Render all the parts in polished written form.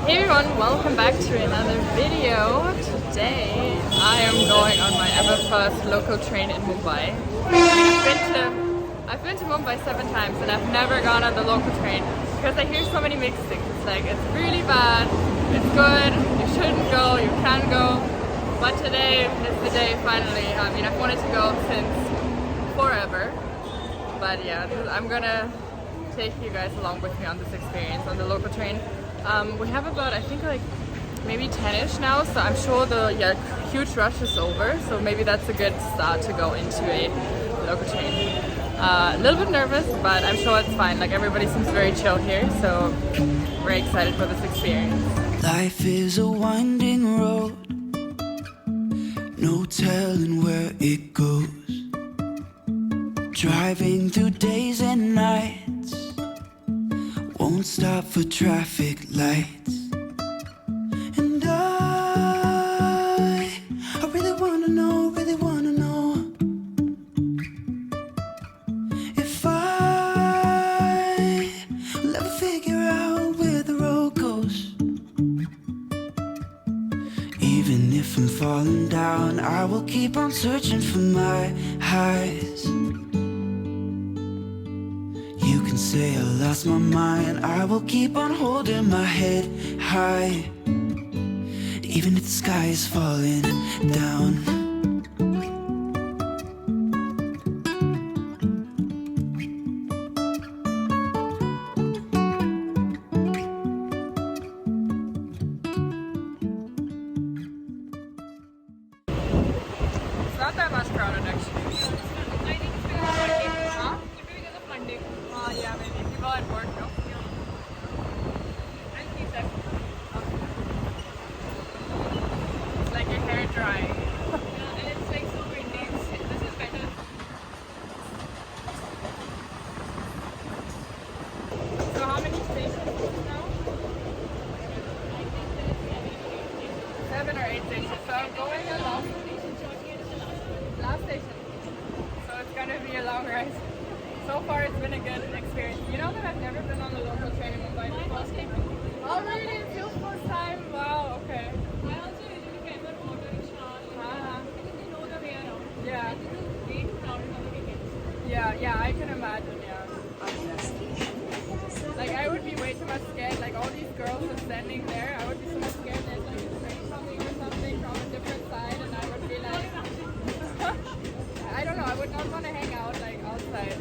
Hey everyone, welcome back to another video. Today I am going on my ever first local train in Mumbai. I've been to Mumbai 7 times and I've never gone on the local train because I hear so many mixed things. It's like it's really bad, it's good, you shouldn't go, you can go. But today is the day finally. I mean, I've wanted to go since forever. But yeah, I'm gonna take you guys along with me on this experience on the local train. We have about, I think, like maybe 10ish now, so I'm sure the huge rush is over, so maybe that's a good start to go into a local train. A little bit nervous, but I'm sure it's fine. Like, everybody seems very chill here, so very excited for this experience. Life is a winding road, no telling where it goes. Driving through days and nights, won't stop for traffic lights. And I really wanna know if I will ever figure out where the road goes. Even if I'm falling down, I will keep on searching for my highs. You can say I lost my mind, I will keep on holding my head high, even if the sky is falling down. It's not that much crowded actually. Yeah, maybe people at work, no? It's like your hair drying. And it's like so windy. This is better. So how many stations now? 7 or 8 stations. So I'm going along. Last station. So it's gonna be a long ride. So far it's been a good experience. You know that I've never been on a local train in Mumbai before? Oh really? It's your first time? Wow, okay. I also usually prefer auto rickshaw because they know the way around. Yeah. This is way too crowded on the weekends. Yeah, I can imagine, yeah. Like, I would be way too much scared. Like, all these girls are standing there. I would be so much scared there's like a train coming or something from a different side, and I would be like, I don't know, I would not want to hang out like outside.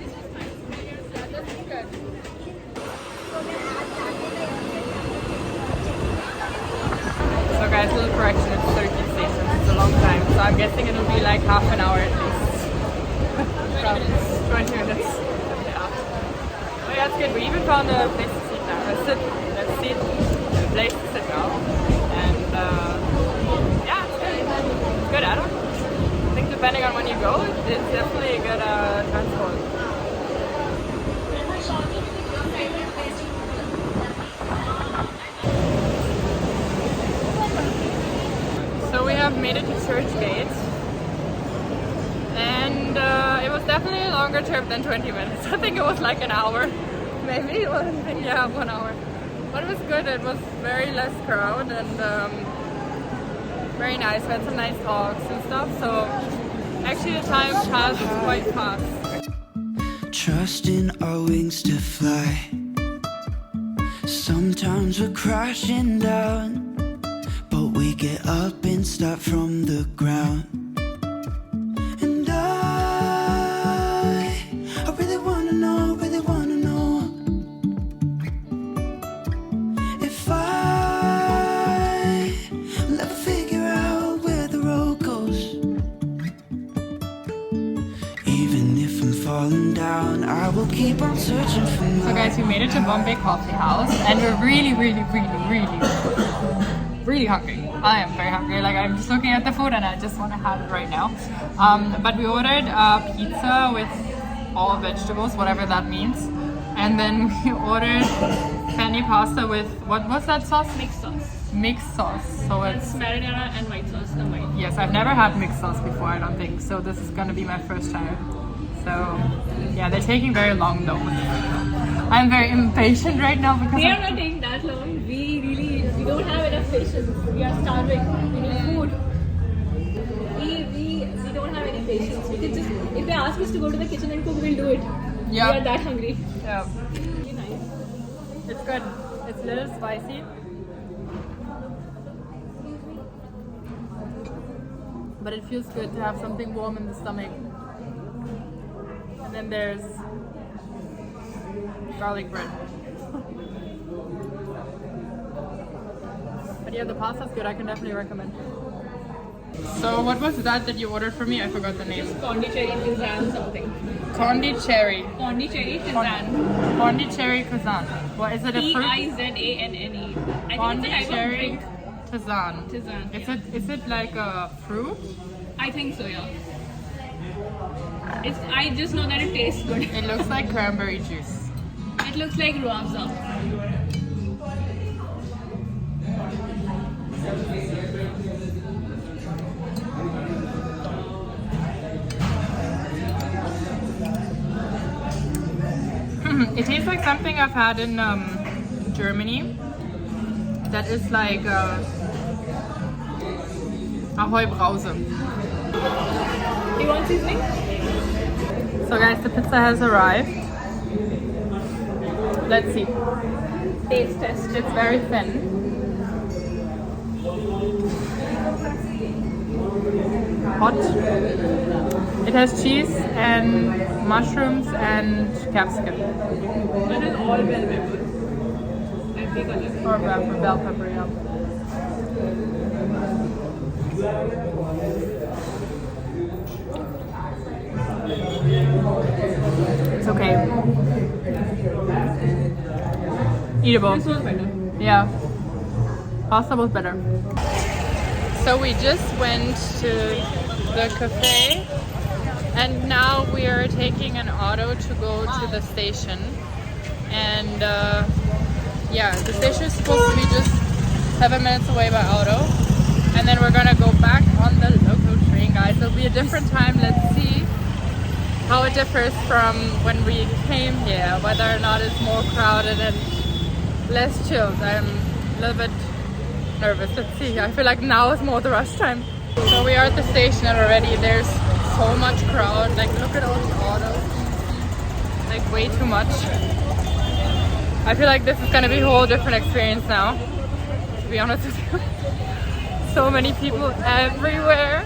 Yeah, this is good. So guys, little correction, it's 13 stations. It's a long time, so I'm guessing it'll be like half an hour at least. 20 minutes. Yeah. Oh yeah, it's good. We even found a place to sit now. A place to sit now. And yeah, it's good. It's good. I think depending on when you go, it's definitely a good transport. So we have made it to Church Gate. And it was definitely a longer trip than 20 minutes. I think it was like an hour. Maybe it was, yeah, 1 hour. But it was good. It was very less crowd and very nice. We had some nice talks and stuff. So actually the time passed quite fast. Trust in our wings to fly. Sometimes we're crashing down, but we get up and start from the ground. And I really wanna know if I will ever figure out where the road goes. Even if I'm falling down, I will keep on searching for my... So guys, we made it to Bombay Coffee House and we're really hungry. I am very hungry. Like, I'm just looking at the food and I just want to have it right now. But we ordered pizza with all vegetables, whatever that means. And then we ordered penne pasta with, what's that sauce? Mixed sauce. Mixed sauce. So it's Marinara and white sauce, the white. yes, I've never had mixed sauce before, I don't think. So this is gonna be my first time. So yeah, they're taking very long though. I'm very impatient right now because We are not taking that long. We don't kitchen. We are starving. We need food. We don't have any patience. We can just, if they ask us to go to the kitchen and cook, we'll do it. Yeah. We are that hungry. Yeah. Really nice. It's good. It's a little spicy. But it feels good to have something warm in the stomach. And then there's garlic bread. But yeah, the pasta's good. I can definitely recommend. So what was that you ordered for me? I forgot the name. Pondicherry tisane something. Condicherry. Pondicherry tisane. Pondicherry croissant. What is it? A fruit? Tisane. I think it's a type of Pondicherry drink. tisane. Tisane. Is it like a fruit? I think so, yeah. I just know that it tastes good. It looks like cranberry juice. It looks like ruafza. It tastes like something I've had in Germany. That is like Ahoi Brause. Do you want seasoning? So guys, the pizza has arrived. Let's see. Taste test. It's very thin. Hot. It has cheese and mushrooms and capsicum. That is all bell pepper. Every color. Or bell pepper, yeah. It's okay. Eatable. This was better. Yeah. Pasta was better. So we just went to the cafe and now we are taking an auto to go to the station. And yeah, the station is supposed to be just 7 minutes away by auto. And then we're gonna go back on the local train, guys. It'll be a different time. Let's see how it differs from when we came here, whether or not it's more crowded and less chilled. I'm a little bit nervous. Let's see. I feel like now is more the rush time. So we are at the station already. There's so much crowd. Like, look at all the autos. Like, way too much. I feel like this is gonna be a whole different experience now, to be honest with you. So many people everywhere.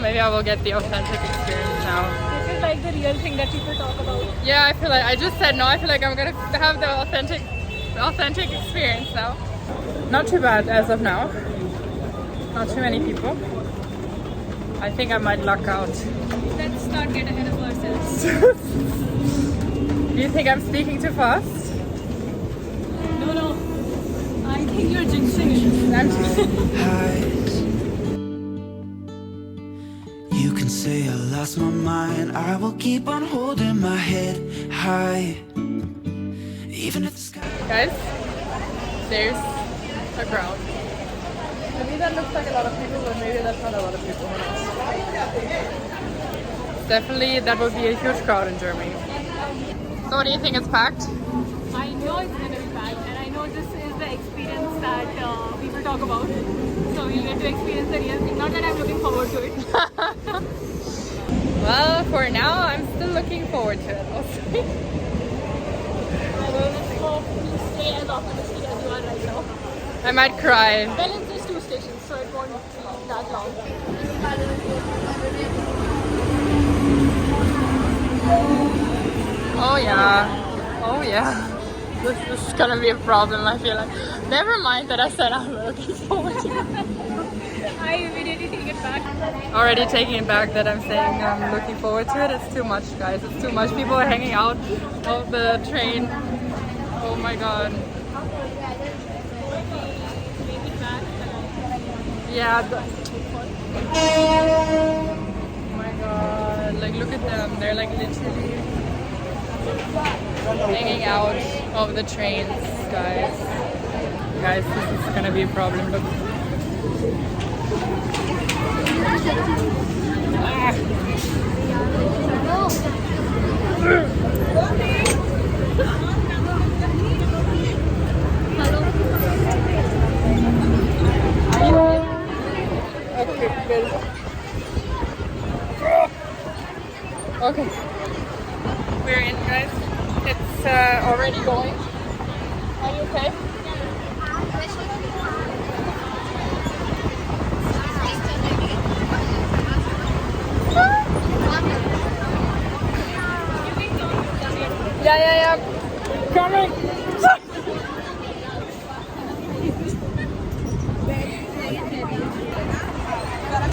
Maybe I will get the authentic experience now. This is like the real thing that people talk about. Yeah, I feel like I just said no. I feel like I'm gonna have the authentic experience now. Not too bad as of now. Not too many people. I think I might luck out. Let's not get ahead of ourselves. Do you think I'm speaking too fast? No. I think you're jinxing it. I'm just Highs. You can say I lost my mind. I will keep on holding my head high. Even if the sky. Guys, there's a crowd. To me that looks like a lot of people, but maybe that's not a lot of people. Definitely, that would be a huge crowd in Germany. So what do you think, it's packed? I know it's going to be packed, and I know this is the experience that people talk about. So we'll get to experience the real thing. Not that I'm looking forward to it. Well, for now, I'm still looking forward to it. Also. I will hope you stay as optimistic as you are right now. I might cry. Well, it's just 2 stations, so it won't be that long. Oh yeah. Oh yeah. This is gonna be a problem, I feel like. Never mind that I said I'm looking forward to it. I immediately take it back. Already taking it back that I'm saying I'm looking forward to it. It's too much, guys. It's too much. People are hanging out of the train. Oh my god. Yeah. Oh my god. Like, look at them. They're like literally hanging out of the trains, guys. Guys, this is gonna be a problem. Look. Okay. We're in, guys. It's already going. Are you okay? Yeah. Coming.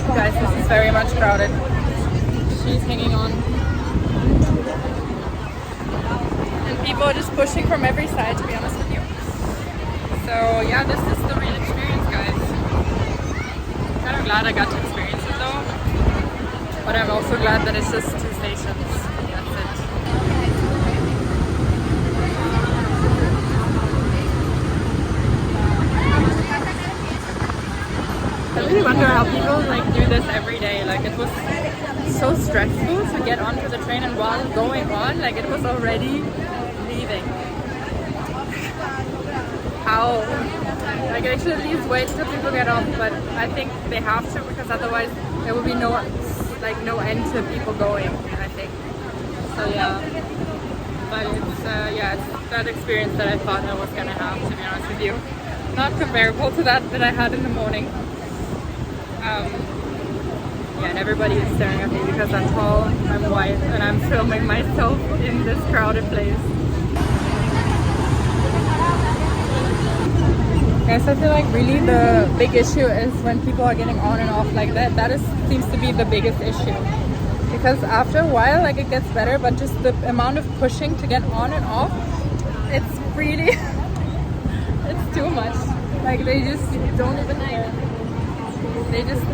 Guys, this is very much crowded. She's hanging on. And people are just pushing from every side, to be honest with you. So yeah, this is the real experience, guys. Kind of glad I got to experience it though. But I'm also glad that it's just 2 stations. That's it. I really wonder how people like do this every day. Like it was so stressful to get onto the train, and while going on, like it was already leaving. How? Like they should at least wait till people get off, but I think they have to because otherwise there will be no end to people going. I think. So yeah. But it's it's that experience that I thought I was gonna have, to be honest with you. Not comparable to that I had in the morning. And everybody is staring at me because I'm tall, I'm white, and I'm filming myself in this crowded place. Guys, I feel like really the big issue is when people are getting on and off like that. That seems to be the biggest issue. Because after a while, like it gets better, but just the amount of pushing to get on and off, it's really, it's too much. Like they just don't even care. They just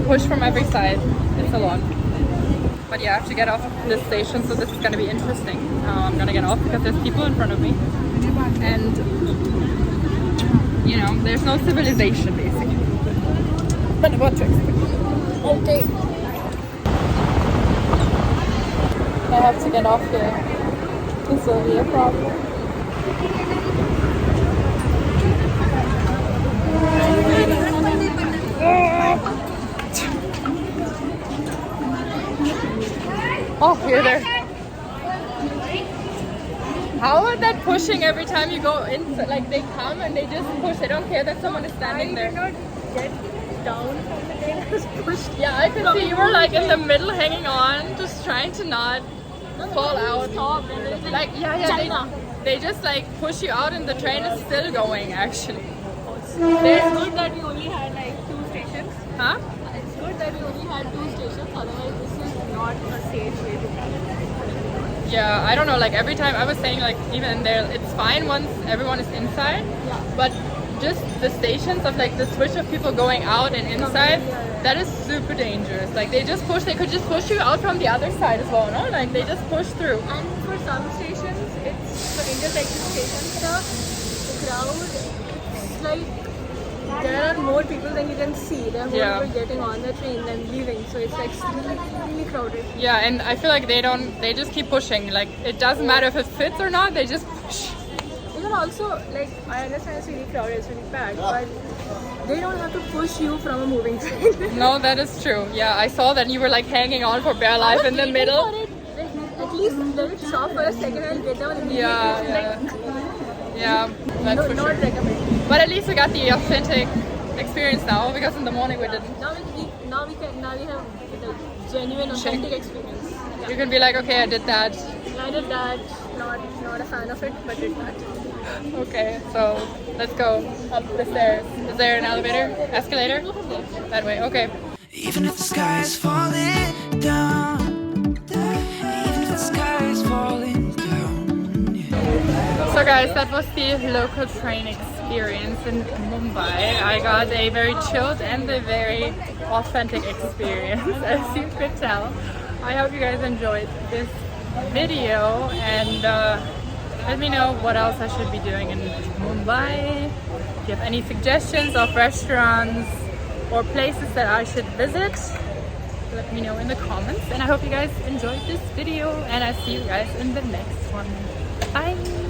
push from every side. It's a lot. But yeah, I have to get off this station, so this is going to be interesting. I'm going to get off because there's people in front of me. And, you know, there's no civilization, basically. But what to expect? Okay. I have to get off here. This will be a problem. Oh, you're there. How are that pushing every time you go in? Like they come and they just push. They don't care that someone is standing there. I did not get down from the train. I was pushed. Yeah, I could see you were like in the middle hanging on, just trying to not fall out. Stop. Like, Janya. They just like push you out and the train is still going actually. It's good that we only had like 2 stations. Huh? It's good that we only had 2 stations, otherwise this is not a safe way to travel. Yeah, I don't know, like every time I was saying like even there, it's fine once everyone is inside, but just the stations of like the switch of people going out and inside, that is super dangerous. Like they could just push you out from the other side as well, no? Like they just push through. And for some stations, it's for intersection stations, the crowd, it's like there are more people than you can see. There are more people getting on the train than leaving, so it's like extremely crowded. Yeah, and I feel like they just keep pushing. Like it doesn't matter if it fits or not, they just push. Even also, like I understand it's really crowded, it's really packed, but they don't have to push you from a moving train. No, that is true. Yeah, I saw that you were like hanging on for bare life in the middle. At least let it stop for a second and get down immediately. Yeah, that's for sure. Not recommend. But at least we got the authentic experience now, because in the morning we didn't. Now we have the genuine authentic experience. Yeah. You can be like, okay, I did that. I did that. Not a fan of it, but did that. Okay, so let's go up the stairs. Is there an elevator? Escalator? That way, okay. Even if the sky is falling down, even if the sky is falling down, yeah. So guys, that was the local train experience in Mumbai. I got a very chilled and a very authentic experience, as you could tell. I hope you guys enjoyed this video, and let me know what else I should be doing in Mumbai. If you have any suggestions of restaurants or places that I should visit, let me know in the comments. And I hope you guys enjoyed this video, and I'll see you guys in the next one. Bye!